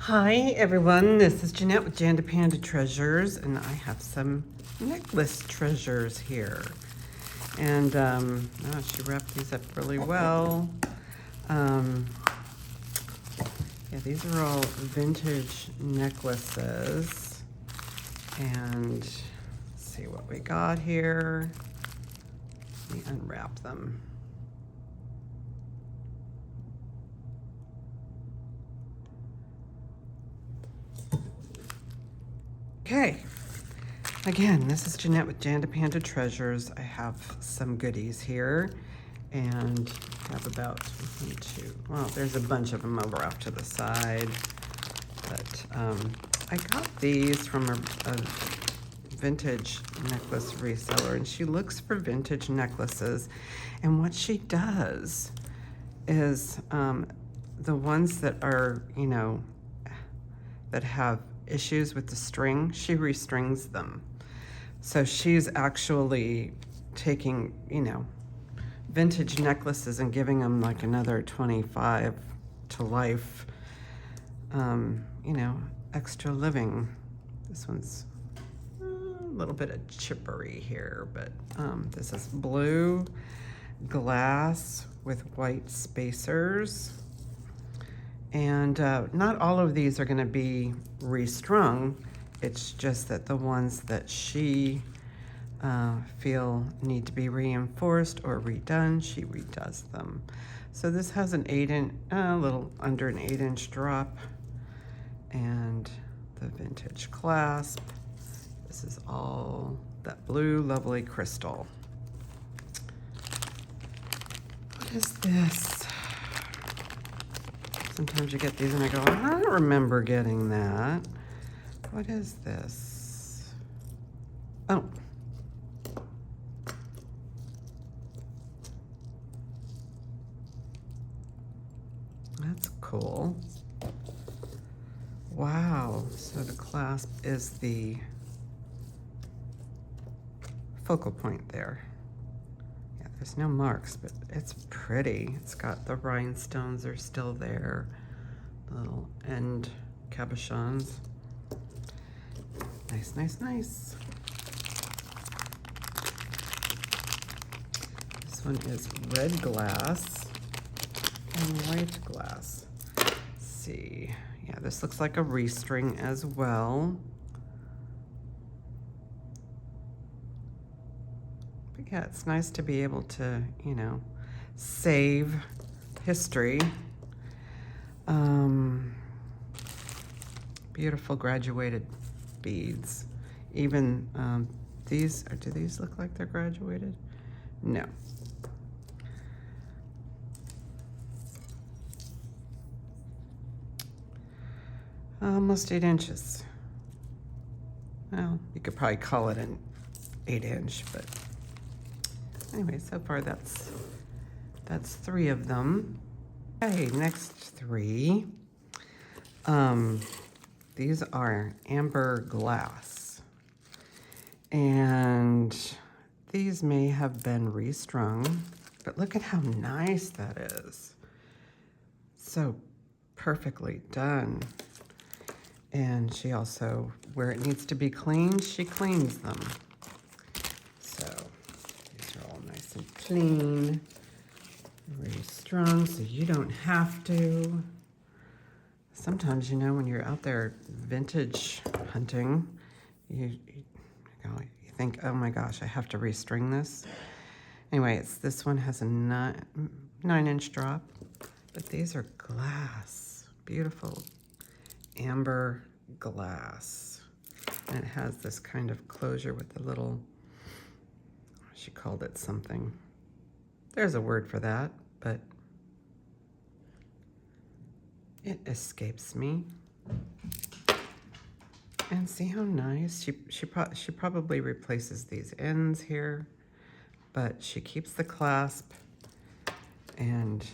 Hi everyone, this is Jeanette with Jandapanda Treasures, and I have some necklace treasures here. And she wrapped these up really well. Yeah, these are all vintage necklaces. And let's see what we got here. Let me unwrap them. Okay, again, this is Jeanette with Jandapanda Treasures. I have some goodies here, and have about well, there's a bunch of them over off to the side, but I got these from a vintage necklace reseller, and she looks for vintage necklaces, and what she does is the ones that are, that have issues with the string, she restrings them. So she's actually taking, vintage necklaces and giving them like another 25 to life, extra living. This one's a little bit of chippery here, but this is blue glass with white spacers. And not all of these are going to be restrung. It's just that the ones that she feel need to be reinforced or redone, she redoes them. So this has an 8-inch, a little under an 8-inch drop, and the vintage clasp. This is all that blue lovely crystal. What is this? Sometimes you get these and I go, I don't remember getting that. What is this? Oh. That's cool. Wow. So the clasp is the focal point there. Yeah, there's no marks, but it's pretty. It's got the rhinestones are still there. Little end cabochons. Nice, nice, nice. This one is red glass and white glass. Let's see. Yeah, this looks like a restring as well. But yeah, it's nice to be able to, save history. Beautiful graduated beads. Even these, do these look like they're graduated? No. Almost 8 inches. Well, you could probably call it an 8-inch, but anyway, so far that's 3 of them. Okay, next 3. These are amber glass, and these may have been restrung, but look at how nice that is. So perfectly done. And she also, where it needs to be cleaned, she cleans them. So these are all nice and clean, restrung, so you don't have to. Sometimes, when you're out there vintage hunting, you think, oh my gosh, I have to restring this. Anyway, this one has a 9-inch drop, but these are glass, beautiful amber glass. And it has this kind of closure with the little, she called it something. There's a word for that, but it escapes me. And see how nice? She probably replaces these ends here, but she keeps the clasp, and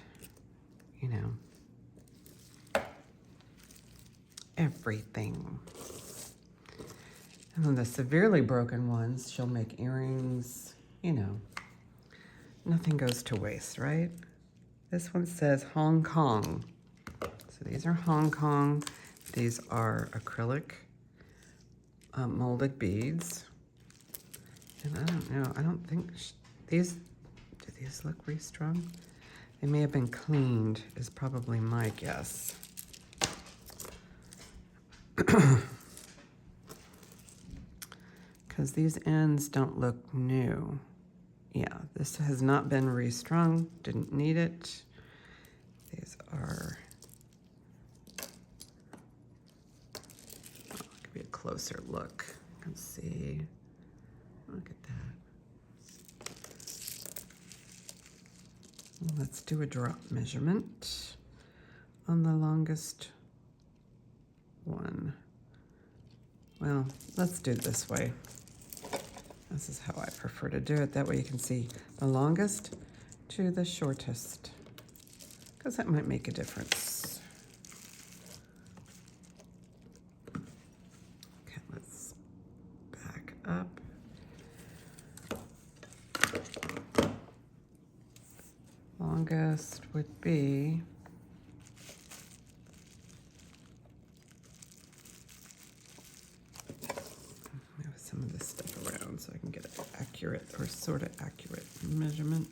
everything. And then the severely broken ones, she'll make earrings. Nothing goes to waste, right? This one says Hong Kong. So these are Hong Kong. These are acrylic molded beads. And I don't know, I don't think do these look restrung? They may have been cleaned, is probably my guess. Because these ends don't look new. Yeah, this has not been restrung, didn't need it. These are, oh, give you a closer look. Let's see, look at that. Let's do a drop measurement on the longest one. Well, let's do it this way. This is how I prefer to do it. That way you can see the longest to the shortest, because that might make a difference. Okay, let's back up. Longest would be move some of this stuff around so I can get an accurate or sort of accurate measurement.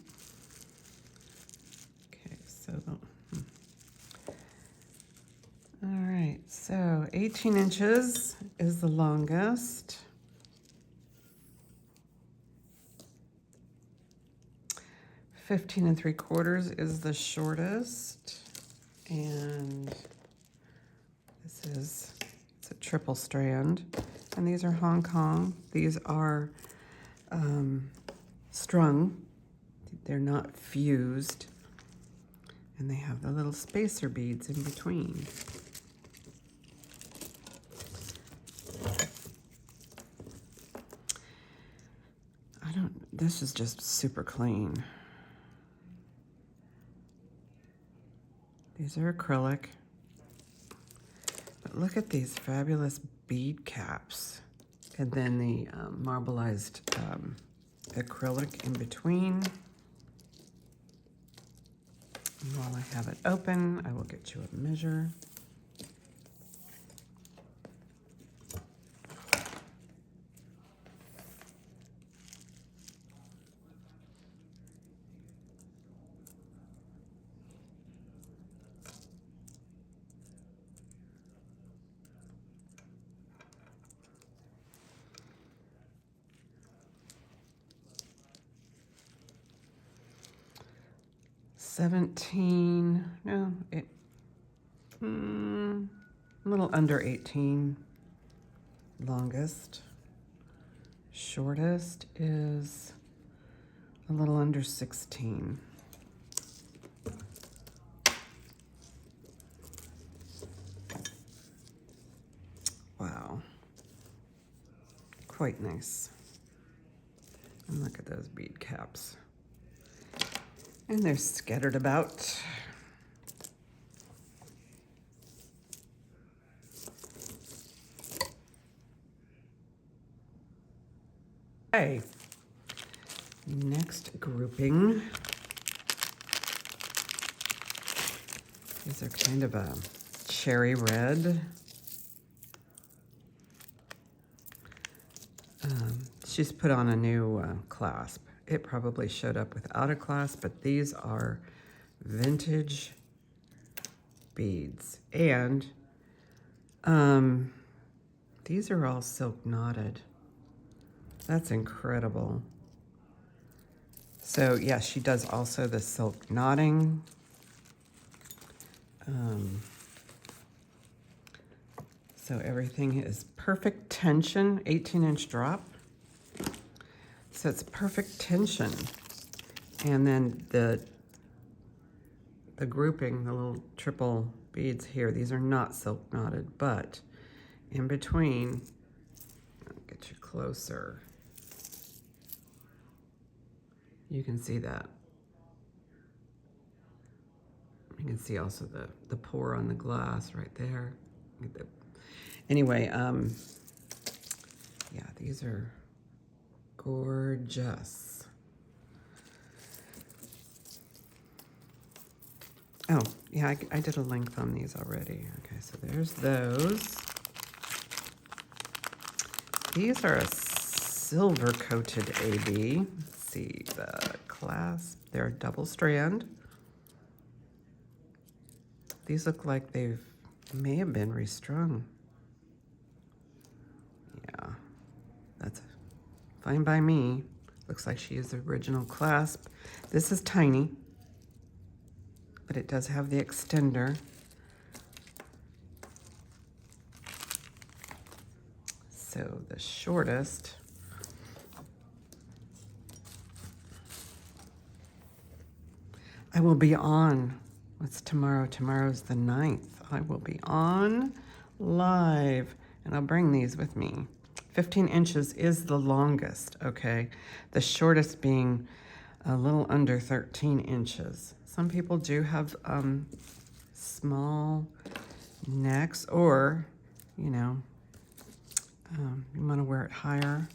Okay, so all right, so 18 inches is the longest. 15 3/4 is the shortest, and it's a triple strand, and these are Hong Kong. These are strung, they're not fused, and they have the little spacer beads in between. This is just super clean. These are acrylic. But look at these fabulous bead caps. And then the marbleized acrylic in between. And while I have it open, I will get you a measure. A little under 18, longest. Shortest is a little under 16. Wow, quite nice. And look at those bead caps. And they're scattered about. Okay, next grouping. These are kind of a cherry red. She's put on a new clasp. It probably showed up without a clasp, but these are vintage beads. And these are all silk knotted. That's incredible. So yeah, she does also the silk knotting. So everything is perfect tension, 18-inch drop. So it's perfect tension. And then the grouping, the little triple beads here, these are not silk knotted, but in between, I'll get you closer. You can see that. You can see also the pour on the glass right there. Anyway, yeah, these are gorgeous. Oh, yeah, I did a length on these already. Okay, so there's those. These are a silver coated AB. Let's see the clasp. They're a double strand. These look like they've may have been restrung. Yeah, that's fine by me. Looks like she used the original clasp. This is tiny, but it does have the extender. So the shortest, I will be on, what's tomorrow? Tomorrow's the 9th. I will be on live, and I'll bring these with me. 15 inches is the longest, okay? The shortest being a little under 13 inches. Some people do have small necks, or, you know, you want to wear it higher.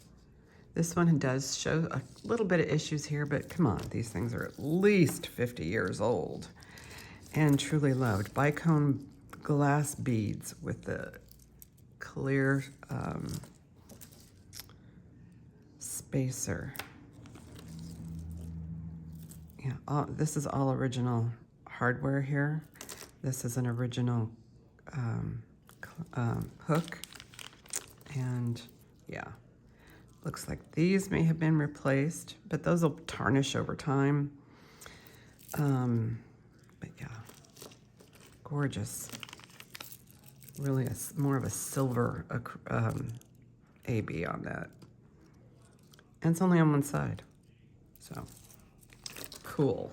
This one does show a little bit of issues here, but come on, these things are at least 50 years old and truly loved. Bicone glass beads with the clear spacer. Yeah, this is all original hardware here. This is an original hook, and yeah, looks like these may have been replaced, but those will tarnish over time. But yeah, gorgeous. Really more of a silver AB on that. And it's only on one side, so cool.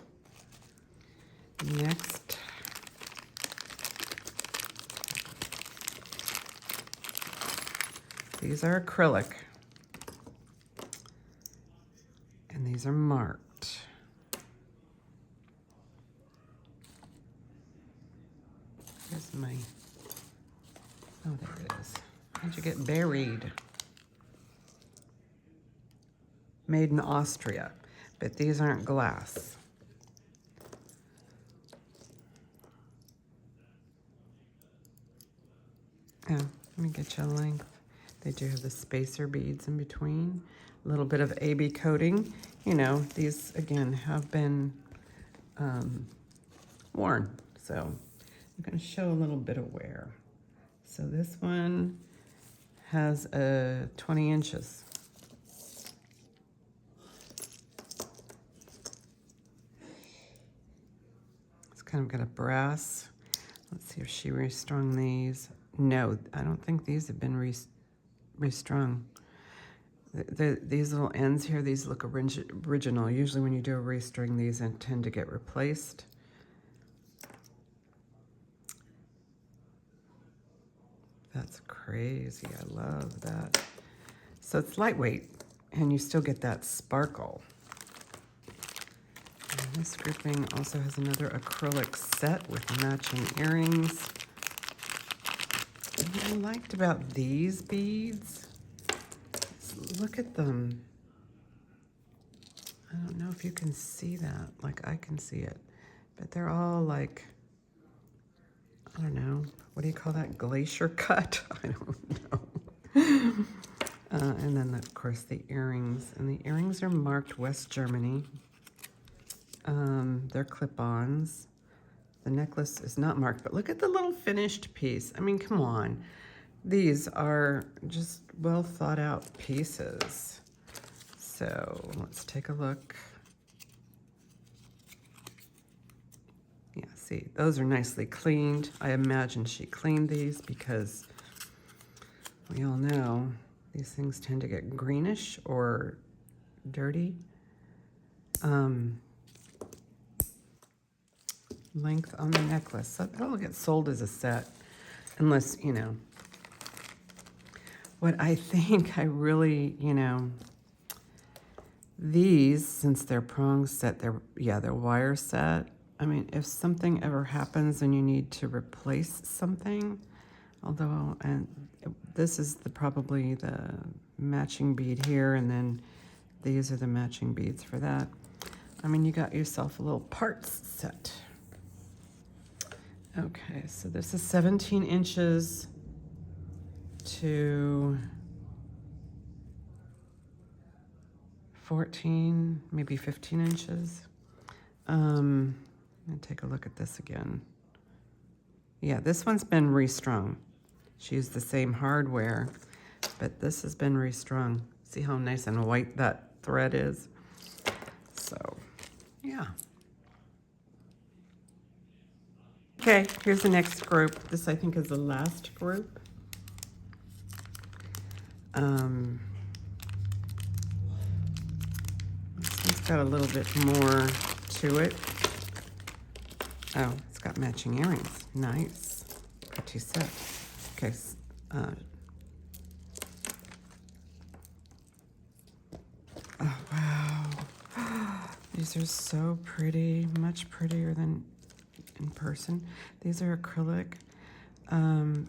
Next, these are acrylic, and these are marked. Here's my, oh, there it is. How'd you get buried? Made in Austria, but these aren't glass. Oh, let me get you a length. They do have the spacer beads in between. A little bit of AB coating. You know, these, again, have been worn. So I'm going to show a little bit of wear. So this one has 20 inches. It's kind of got a brass. Let's see if she restrung these. No, I don't think these have been restrung. These little ends here, these look original. Usually when you do a restring, these tend to get replaced. That's crazy. I love that. So it's lightweight, and you still get that sparkle. And this grouping also has another acrylic set with matching earrings. And what I liked about these beads, look at them. I don't know if you can see that, like I can see it, but they're all like, I don't know, what do you call that, glacier cut? I don't know. And then, of course, the earrings. And the earrings are marked West Germany. They're clip-ons. The necklace is not marked, but look at the little finished piece. I mean, come on. These are just well thought out pieces. So let's take a look. Yeah, see, those are nicely cleaned. I imagine she cleaned these because we all know these things tend to get greenish or dirty. Length on the necklace. So that'll get sold as a set unless, you know, what I think I really, you know, these, since they're prong set, they're wire set. I mean, if something ever happens and you need to replace something, although, and this is probably the matching bead here, and then these are the matching beads for that. I mean, you got yourself a little parts set. Okay, so this is 17 inches to 14, maybe 15 inches. Let me take a look at this again. Yeah, this one's been restrung. She used the same hardware, but this has been restrung. See how nice and white that thread is? So, yeah. Okay, here's the next group. This, I think, is the last group. It's got a little bit more to it. Oh, it's got matching earrings. Nice. Got 2 sets. Okay. Oh, wow. These are so pretty. Much prettier than in person. These are acrylic.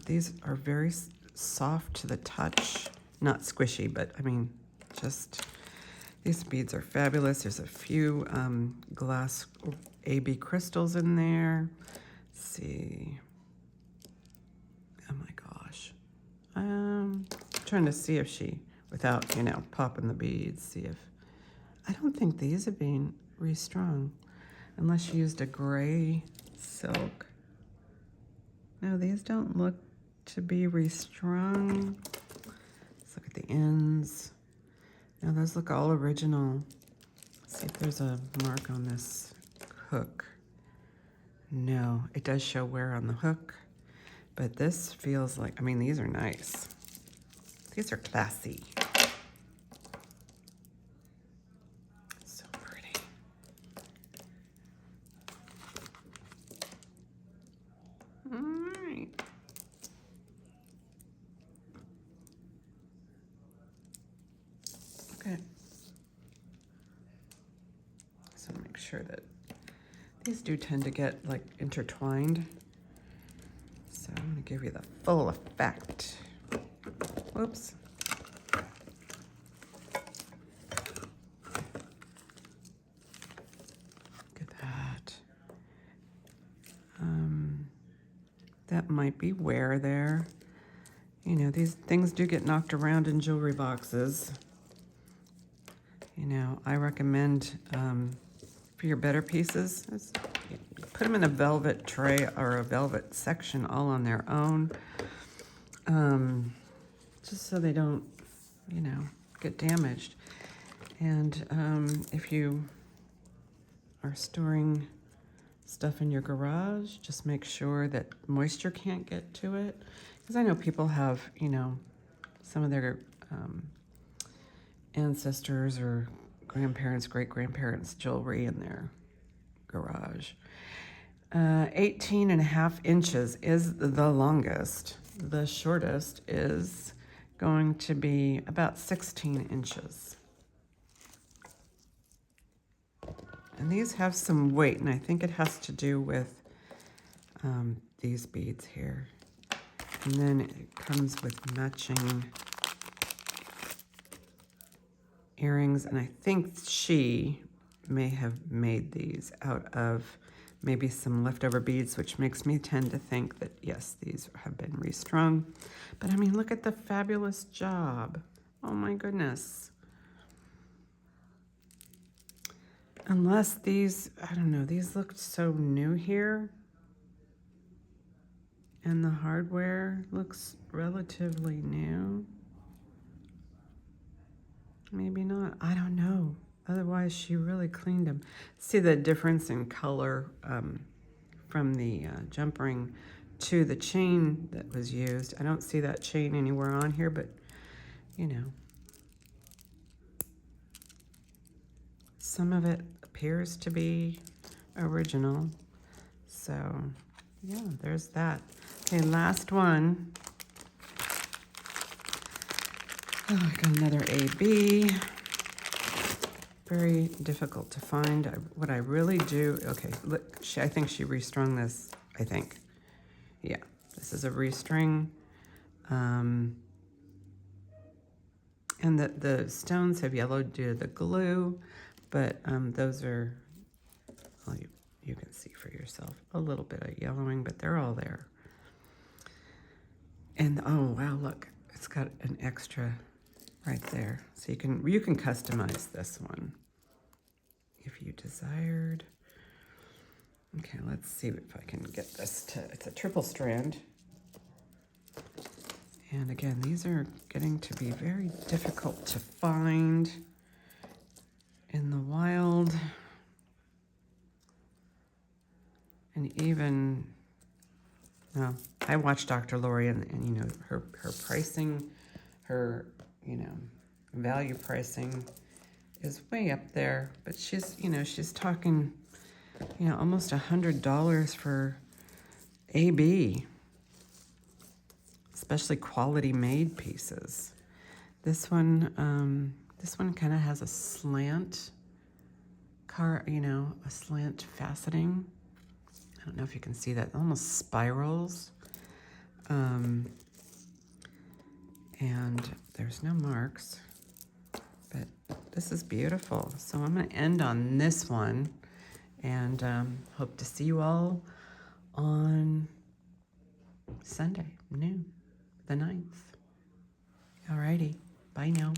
These are very soft to the touch. Not squishy, but I mean, just... These beads are fabulous. There's a few glass AB crystals in there. Let's see. Oh my gosh. Trying to see if she, without, you know, popping the beads, see if... I don't think these are being restrung unless she used a gray silk. No, these don't look to be restrung. Let's look at the ends. Now those look all original. Let's see if there's a mark on this hook. No, it does show wear on the hook, but this feels like, I mean, these are nice. These are classy. So pretty. All right. Okay. So make sure that these do tend to get like intertwined. So I'm going to give you the full effect. Whoops. Look at that. That might be wear there. You know, these things do get knocked around in jewelry boxes. You know, I recommend for your better pieces, put them in a velvet tray or a velvet section all on their own. Just so they don't, you know, get damaged. And if you are storing stuff in your garage, just make sure that moisture can't get to it. Because I know people have, you know, some of their ancestors or grandparents, great-grandparents' jewelry in their garage. 18.5 inches is the longest. The shortest is going to be about 16 inches. And these have some weight, and I think it has to do with these beads here. And then it comes with matching earrings, and I think she may have made these out of maybe some leftover beads, which makes me tend to think that, yes, these have been restrung. But I mean, look at the fabulous job. Oh my goodness. Unless these, I don't know, these looked so new here. And the hardware looks relatively new. Maybe not, I don't know. Otherwise, she really cleaned them. See the difference in color from the jump ring to the chain that was used. I don't see that chain anywhere on here, but you know. Some of it appears to be original. So, yeah, there's that. Okay, last one. Oh, I got another AB. Very difficult to find. What I really do, okay, look, I think she restrung this, I think. Yeah, this is a restring. And the stones have yellowed due to the glue, but those are, well, you can see for yourself. A little bit of yellowing, but they're all there. And oh wow, look, it's got an extra right there. So you can customize this one if you desired. Okay, let's see if I can get this to, it's a triple strand. And again, these are getting to be very difficult to find in the wild. And even, well, I watched Dr. Lori and you know, her pricing, her, you know, value pricing is way up there. But she's, you know, she's talking, you know, almost $100 for AB, especially quality made pieces. This one kind of has a slant you know, a slant faceting. I don't know if you can see that, it almost spirals. And there's no marks, but this is beautiful. So I'm gonna end on this one, and hope to see you all on Sunday, noon, the 9th. Alrighty, bye now.